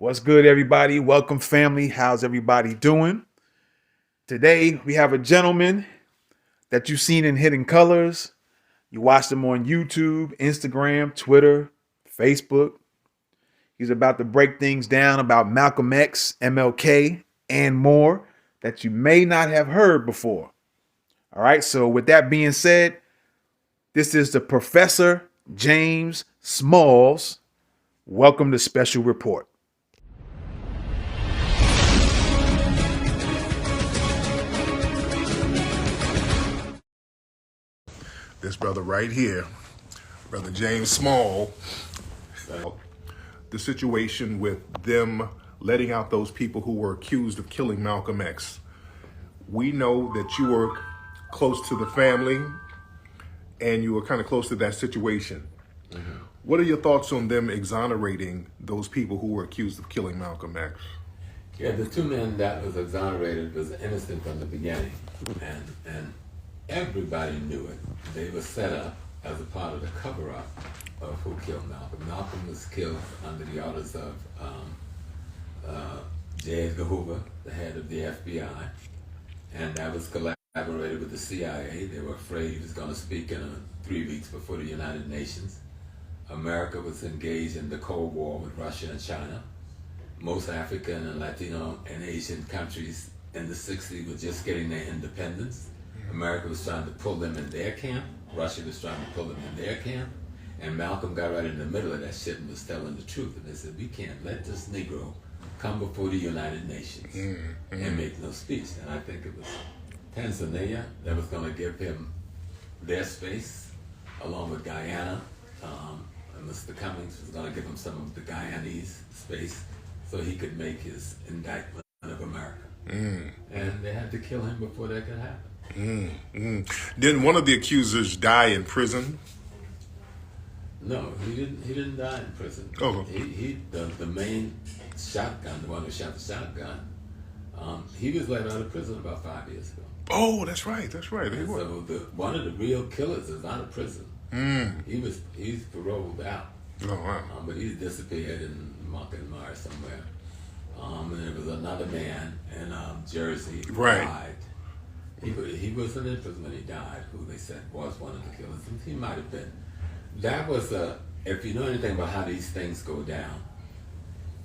What's good, everybody? Welcome, family. How's everybody doing? Today, we have a gentleman that you've seen in Hidden Colors. You watched him on YouTube, Instagram, Twitter, Facebook. He's about to break things down about Malcolm X, M.L.K, and more that you may not have heard before. All right, so with that being said, this is the Professor James Smalls. Welcome to Special Report. This brother right here, Brother James Small, the situation with them letting out those people who were accused of killing Malcolm X. We know that you were close to the family and you were kind of close to that situation. Mm-hmm. What are your thoughts on them exonerating those people who were accused of killing Malcolm X? Yeah, the two men that was exonerated was innocent from the beginning, and everybody knew it. They were set up as a part of the cover-up of who killed Malcolm. Malcolm was killed under the orders of J. Edgar Hoover, the head of the FBI, and that was collaborated with the CIA. They were afraid he was going to speak in 3 weeks before the United Nations. America was engaged in the Cold War with Russia and China. Most African and Latino and Asian countries in the 60s were just getting their independence. America was trying to pull them in their camp. Russia was trying to pull them in their camp. And Malcolm got right in the middle of that shit and was telling the truth. And they said, we can't let this Negro come before the United Nations and make no speech. And I think it was Tanzania that was going to give him their space, along with Guyana. And Mr. Cummings was going to give him some of the Guyanese space so he could make his indictment of America. And they had to kill him before that could happen. Didn't one of the accusers die in prison? No, he didn't. He didn't die in prison. Oh, The main shotgun, the one who shot the shotgun, he was let out of prison about 5 years ago. Oh, that's right. That's right. So one of the real killers is out of prison. He's paroled out. Oh, wow. But he's disappeared in Myanmar somewhere. And there was another man in Jersey who died. He wasn't in prison when he died, who they said was one of the killers. He might have been. That was if you know anything about how these things go down,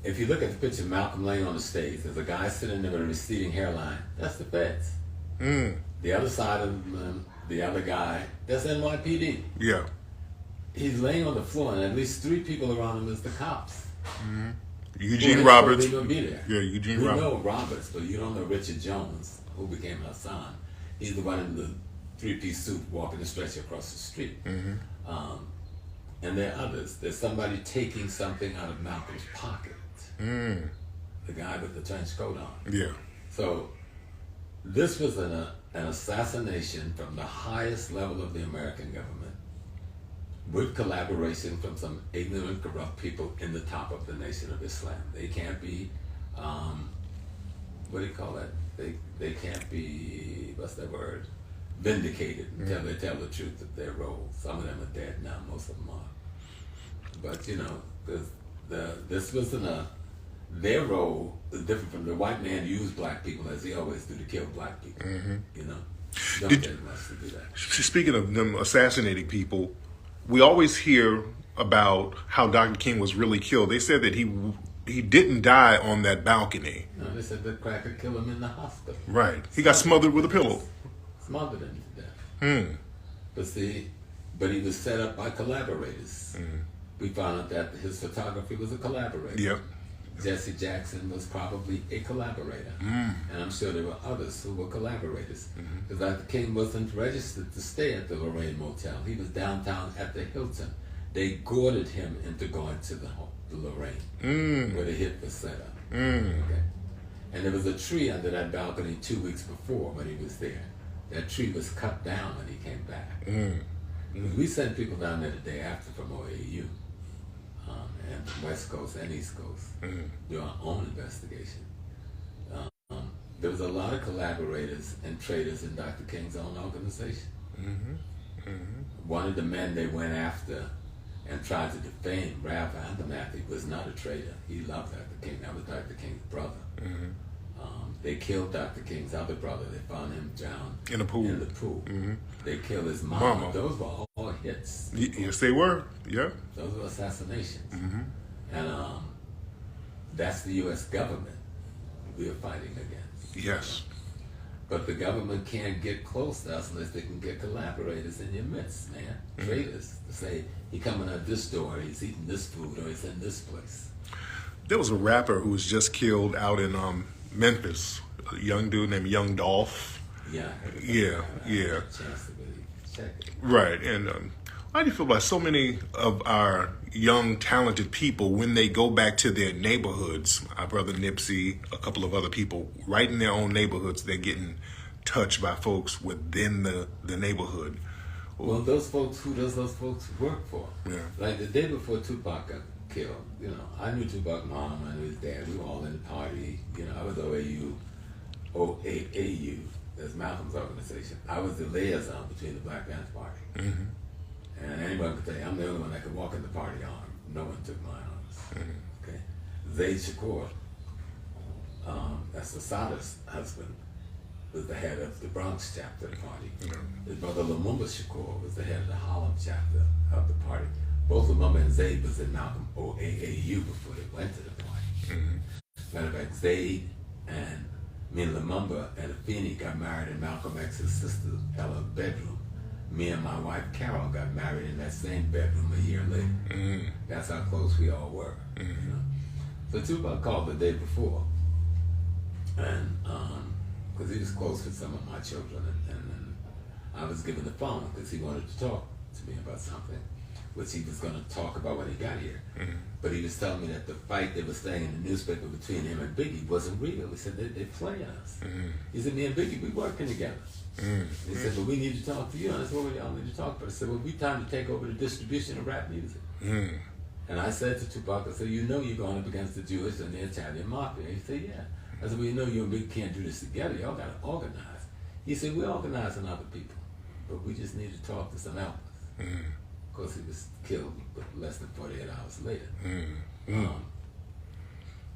if you look at the picture of Malcolm laying on the stage, there's a guy sitting there with a receding hairline. That's the feds. The other side of him, the other guy, that's NYPD. Yeah. He's laying on the floor, and at least 3 people around him is the cops. Eugene Roberts. Be there. Yeah, Eugene You Roberts. know Roberts, but you don't know Richard Jones, who became Hassan. He's the one in the 3-piece suit walking the stretcher across the street. And there are others. There's somebody taking something out of Malcolm's pocket. The guy with the trench coat on. Yeah. So this was an assassination from the highest level of the American government, with collaboration from some ignorant, corrupt people in the top of the Nation of Islam. They can't be, what do you call that? They can't be, what's that word? Vindicated until they tell the truth of their role. Some of them are dead now, most of them are. But you know, this wasn't their role is different from the white man used black people as he always do to kill black people. You know, don't get much to do that. Speaking of them assassinating people, we always hear about how Dr. King was really killed. They said that he didn't die on that balcony. No, they said the cracker killed him in the hospital. Right. He got smothered with a pillow. Smothered him to death. But he was set up by collaborators. We found out that his photography was a collaborator. Yep. Jesse Jackson was probably a collaborator. And I'm sure there were others who were collaborators. Because Dr. King wasn't registered to stay at the Lorraine Motel. He was downtown at the Hilton. They goaded him into going to the Lorraine, where the hit was set up. Okay. And there was a tree under that balcony 2 weeks before when he was there. That tree was cut down when he came back. We sent people down there the day after from OAU. And West Coast and East Coast, do our own investigation. There was a lot of collaborators and traitors in Dr. King's own organization. One of the men they went after and tried to defame Ralph Abernathy, was not a traitor. He loved Dr. King. That was Dr. King's brother. They killed Dr. King's other brother. They found him drowned In the pool. They killed his mama. Those were all hits. Yes, they were. Yeah. Those were assassinations. And that's the U.S. government we are fighting against. Yes. But the government can't get close to us unless they can get collaborators in your midst, man. Traitors to say, he coming out this door, he's eating this food, or he's in this place. There was a rapper who was just killed out in Memphis. A young dude named Young Dolph. Yeah. Yeah. I had a chance to really check it. Right. And how do you feel about so many of our young, talented people when they go back to their neighborhoods? Our brother Nipsey, a couple of other people, right in their own neighborhoods, they're getting touched by folks within the neighborhood. Well, those folks, who does those folks work for? Yeah. Like the day before Tupac got killed, I knew Tupac's mom, I knew his dad. We were all in the party. I was OAAU, that's Malcolm's organization. I was the liaison between the Black Panther Party. And anyone could tell you, I'm the only one that could walk in the party arm. No one took my arms. Okay. Zayd Shakur, that's Assada's husband, was the head of the Bronx chapter of the party. His brother Lumumba Shakur was the head of the Harlem chapter of the party. Both Lumumba and Zayd was in Malcolm OAAU before they went to the party. Matter of fact, Zayd and Lumumba and Afeni got married in Malcolm X's sister Ella's bedroom. Me and my wife Carol got married in that same bedroom a year later. That's how close we all were. So Tupac called the day before, and because he was close with some of my children, and I was given the phone because he wanted to talk to me about something, which he was going to talk about when he got here. But he was telling me that the fight they were saying in the newspaper between him and Biggie wasn't real. He said, they're playing us. He said, me and Biggie, we working together. He said, but we need to talk to you. And I said, well, we all need to talk. But I said, well, we time to take over the distribution of rap music. And I said to Tupac, I said, you're going up against the Jewish and the Italian mafia. He said, yeah. I said, well, you and Biggie can't do this together. Y'all got to organize. He said, we're organizing other people, but we just need to talk to some helpers. Of course, he was killed less than 48 hours later.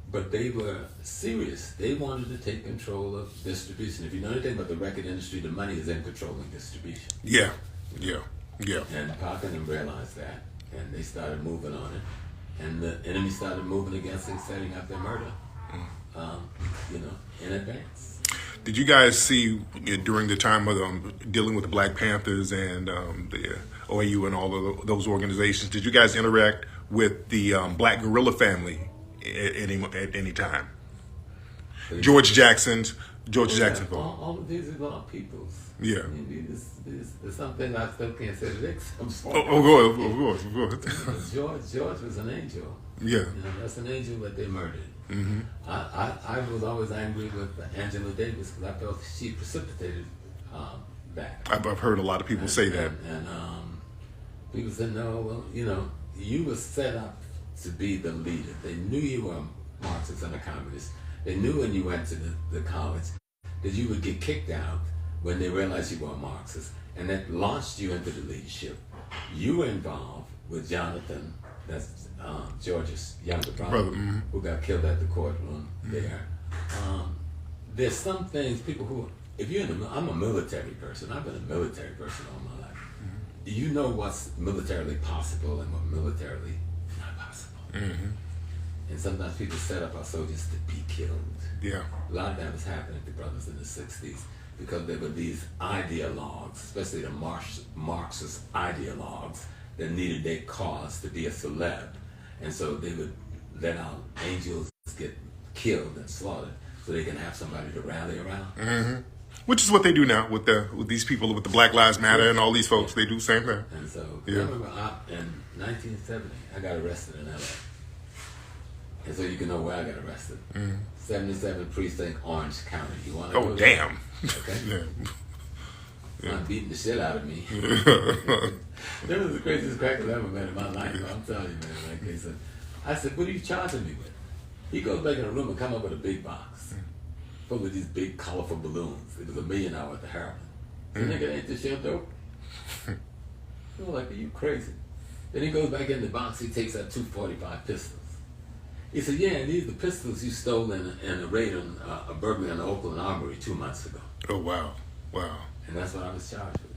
But they were serious. They wanted to take control of distribution. If you know anything about the record industry, the money is in controlling distribution. Yeah. And Pac and them realized that, and they started moving on it. And the enemy started moving against it, setting up their murder, in advance. Did you guys see during the time of dealing with the Black Panthers and the OAU and all of those organizations, did you guys interact with the Black Guerrilla family at any time? George Jackson. All of these are our peoples. Yeah. I mean, there's something I still can't say to Nick. Of course. George was an angel. Yeah. That's an angel that they murdered. I was always angry with Angela Davis because I felt she precipitated that. I've heard a lot of people say that. And people said, no, well, you were set up to be the leader. They knew you were a Marxist and a communist. They knew when you went to the college that you would get kicked out when they realized you were a Marxist, and that launched you into the leadership. You were involved with Jonathan, that's George's younger brother. Who got killed at the courtroom there. There's some things, people who, I'm a military person. I've been a military person all my life. You know what's militarily possible and what militarily not possible. And sometimes people set up our soldiers to be killed. Yeah. A lot of that was happening to brothers in the 60s because there were these ideologues, especially the Marxist ideologues, that needed their cause to be a celeb. And so they would let our angels get killed and slaughtered so they can have somebody to rally around. Which is what they do now with these people, with the Black Lives Matter and all these folks. They do the same thing. And so I remember in 1970, I got arrested in LA. And so you can know where I got arrested. 77 Precinct, Orange County. You want to Oh, damn. Okay. I'm beating the shit out of me. That was the craziest cracker I ever met in my life. I'm telling you, man. Like, I said, what are you charging me with? He goes back in the room and come up with a big box full of these big, colorful balloons. It was $1 million at the heroin. The nigga, ain't this shit dope? They were like, are you crazy? Then he goes back in the box, he takes out 245 pistols. He said, yeah, and these are the pistols you stole in a raid on a burglary on the Oakland Armory 2 months ago. Oh, wow. Wow. And that's what I was charged with.